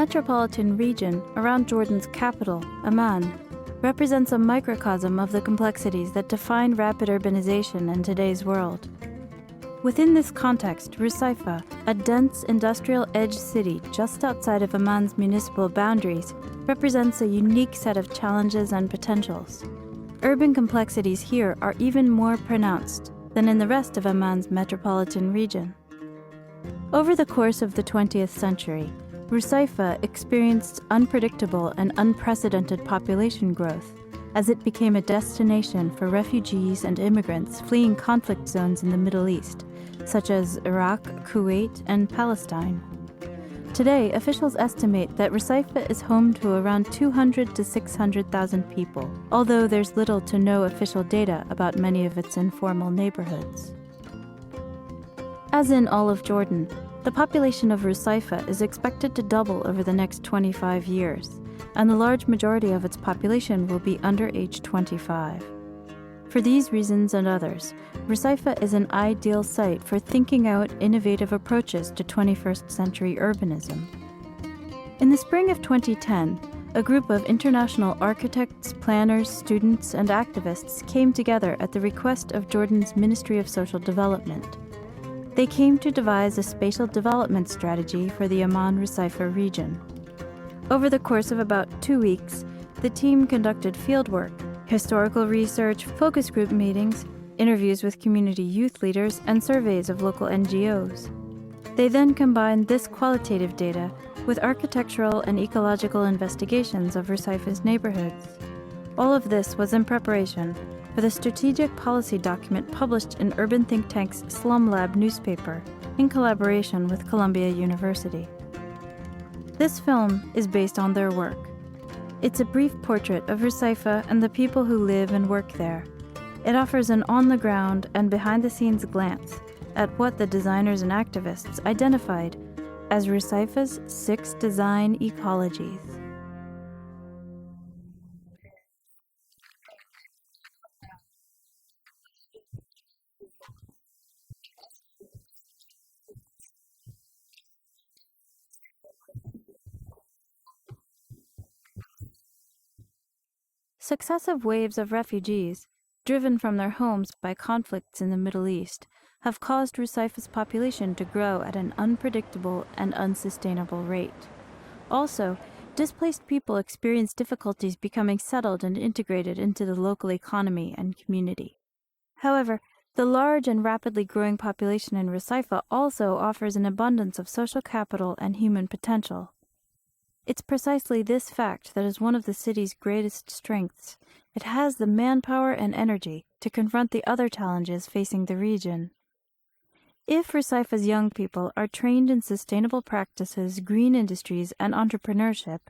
metropolitan region around Jordan's capital, Amman, represents a microcosm of the complexities that define rapid urbanization in today's world. Within this context, Rusaifah, a dense industrial edge city just outside of Amman's municipal boundaries, represents a unique set of challenges and potentials. Urban complexities here are even more pronounced than in the rest of Amman's metropolitan region. Over the course of the 20th century, Rusaifah experienced unpredictable and unprecedented population growth as it became a destination for refugees and immigrants fleeing conflict zones in the Middle East, such as Iraq, Kuwait, and Palestine. Today, officials estimate that Rusaifah is home to around 200 to 600,000 people, although there's little to no official data about many of its informal neighborhoods. As in all of Jordan, the population of Rusaifah is expected to double over the next 25 years, and the large majority of its population will be under age 25. For these reasons and others, Rusaifah is an ideal site for thinking out innovative approaches to 21st century urbanism. In the spring of 2010, a group of international architects, planners, students, and activists came together at the request of Jordan's Ministry of Social Development. They came to devise a spatial development strategy for the Amman-Rusaifah region. Over the course of about 2 weeks, the team conducted fieldwork, historical research, focus group meetings, interviews with community youth leaders, and surveys of local NGOs. They then combined this qualitative data with architectural and ecological investigations of Rusaifah's neighborhoods. All of this was in preparation for the strategic policy document published in Urban Think Tank's Slum Lab newspaper in collaboration with Columbia University. This film is based on their work. It's a brief portrait of Rusaifah and the people who live and work there. It offers an on-the-ground and behind-the-scenes glance at what the designers and activists identified as Rusaifah's 6 design ecologies. Successive waves of refugees, driven from their homes by conflicts in the Middle East, have caused Rusaifah's population to grow at an unpredictable and unsustainable rate. Also, displaced people experience difficulties becoming settled and integrated into the local economy and community. However, the large and rapidly growing population in Rusaifah also offers an abundance of social capital and human potential. It's precisely this fact that is one of the city's greatest strengths. It has the manpower and energy to confront the other challenges facing the region. If Rusaifah's young people are trained in sustainable practices, green industries, and entrepreneurship,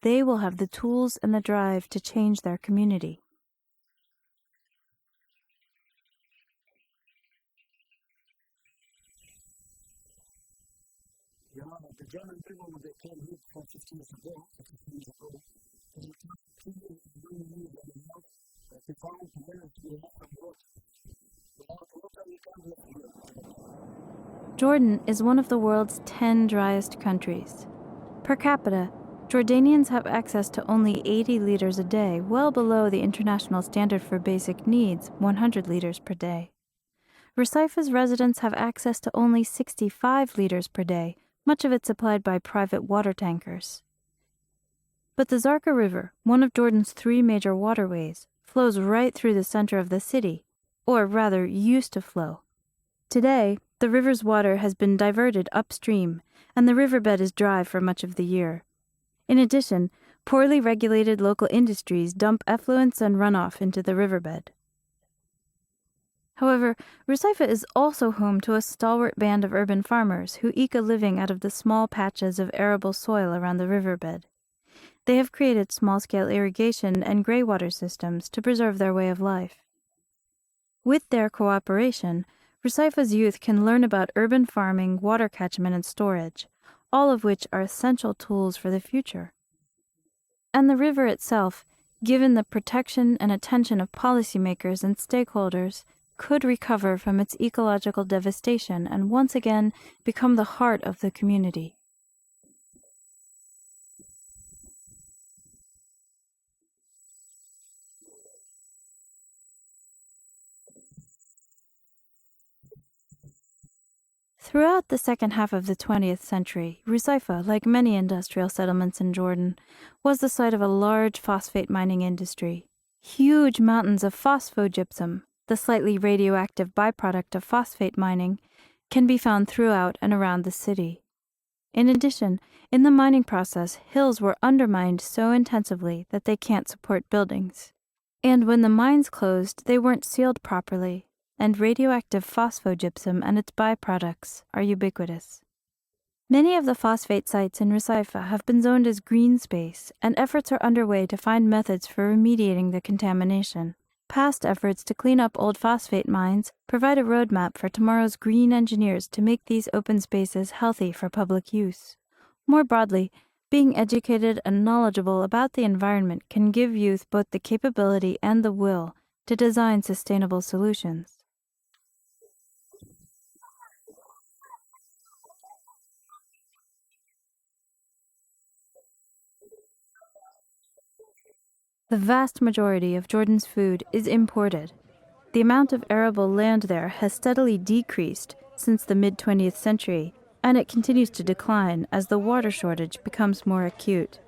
they will have the tools and the drive to change their community. The German people, when they came here 50 years ago, they to find where to live and work. Jordan is one of the world's 10 driest countries. Per capita, Jordanians have access to only 80 liters a day, well below the international standard for basic needs, 100 liters per day. Rusaifah's residents have access to only 65 liters per day, much of it supplied by private water tankers. But the Zarqa River, one of Jordan's 3 major waterways, flows right through the center of the city, or rather used to flow. Today, the river's water has been diverted upstream, and the riverbed is dry for much of the year. In addition, poorly regulated local industries dump effluents and runoff into the riverbed. However, Rusaifah is also home to a stalwart band of urban farmers who eke a living out of the small patches of arable soil around the riverbed. They have created small-scale irrigation and greywater systems to preserve their way of life. With their cooperation, Rusaifah's youth can learn about urban farming, water catchment, and storage, all of which are essential tools for the future. And the river itself, given the protection and attention of policymakers and stakeholders, could recover from its ecological devastation and once again become the heart of the community. Throughout the second half of the 20th century, Rusaifah, like many industrial settlements in Jordan, was the site of a large phosphate mining industry. Huge mountains of phosphogypsum, the slightly radioactive byproduct of phosphate mining, can be found throughout and around the city. In addition, in the mining process, hills were undermined so intensively that they can't support buildings. And when the mines closed, they weren't sealed properly, and radioactive phosphogypsum and its byproducts are ubiquitous. Many of the phosphate sites in Rusaifah have been zoned as green space, and efforts are underway to find methods for remediating the contamination. Past efforts to clean up old phosphate mines provide a roadmap for tomorrow's green engineers to make these open spaces healthy for public use. More broadly, being educated and knowledgeable about the environment can give youth both the capability and the will to design sustainable solutions. The vast majority of Jordan's food is imported. The amount of arable land there has steadily decreased since the mid-20th century, and it continues to decline as the water shortage becomes more acute.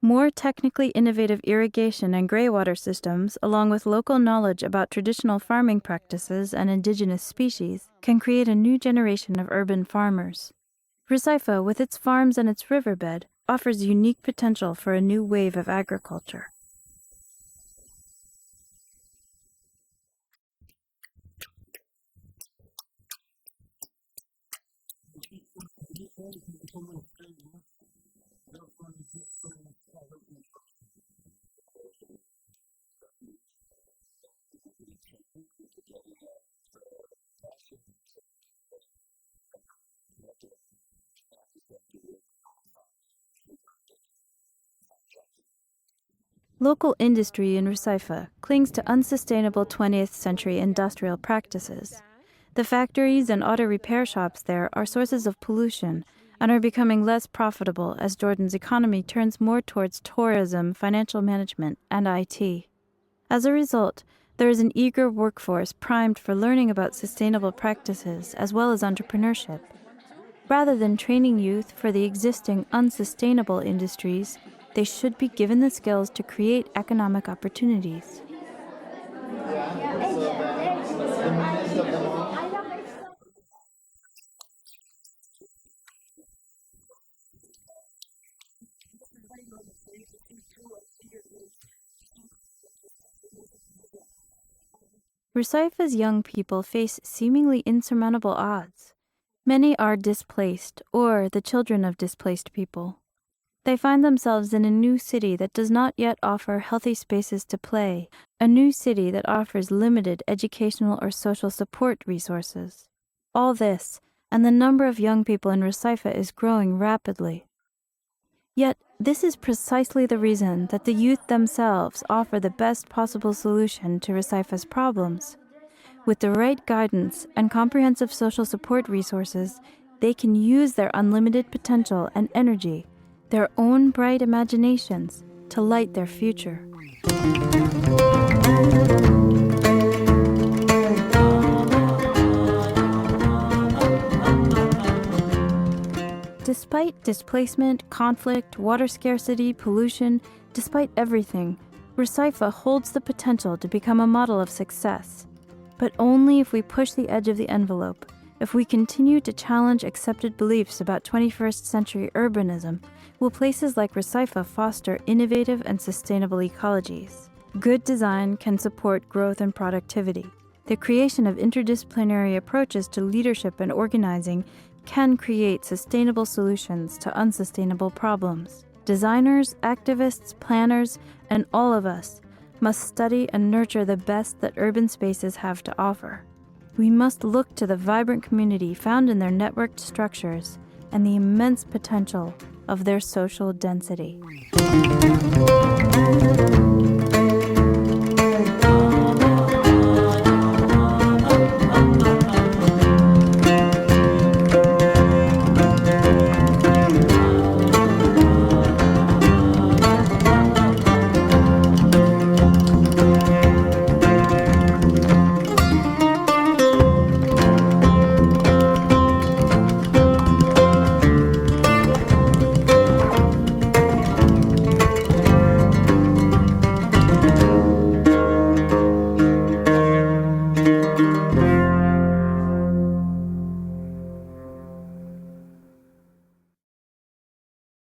More technically innovative irrigation and greywater systems, along with local knowledge about traditional farming practices and indigenous species, can create a new generation of urban farmers. Rusaifah, with its farms and its riverbed, offers unique potential for a new wave of agriculture. Local industry in Rusaifah clings to unsustainable 20th century industrial practices. The factories and auto repair shops there are sources of pollution and are becoming less profitable as Jordan's economy turns more towards tourism, financial management, and IT. As a result, there is an eager workforce primed for learning about sustainable practices as well as entrepreneurship. Rather than training youth for the existing unsustainable industries, they should be given the skills to create economic opportunities. Rusaifah's young people face seemingly insurmountable odds. Many are displaced or the children of displaced people. They find themselves in a new city that does not yet offer healthy spaces to play, a new city that offers limited educational or social support resources. All this, and the number of young people in Rusaifah is growing rapidly. Yet, this is precisely the reason that the youth themselves offer the best possible solution to Rusaifah's problems. With the right guidance and comprehensive social support resources, they can use their unlimited potential and energy, their own bright imaginations, to light their future. Despite displacement, conflict, water scarcity, pollution, despite everything, Rusaifah holds the potential to become a model of success. But only if we push the edge of the envelope, if we continue to challenge accepted beliefs about 21st century urbanism, will places like Rusaifah foster innovative and sustainable ecologies. Good design can support growth and productivity. The creation of interdisciplinary approaches to leadership and organizing can create sustainable solutions to unsustainable problems. Designers, activists, planners, and all of us must study and nurture the best that urban spaces have to offer. We must look to the vibrant community found in their networked structures and the immense potential of their social density.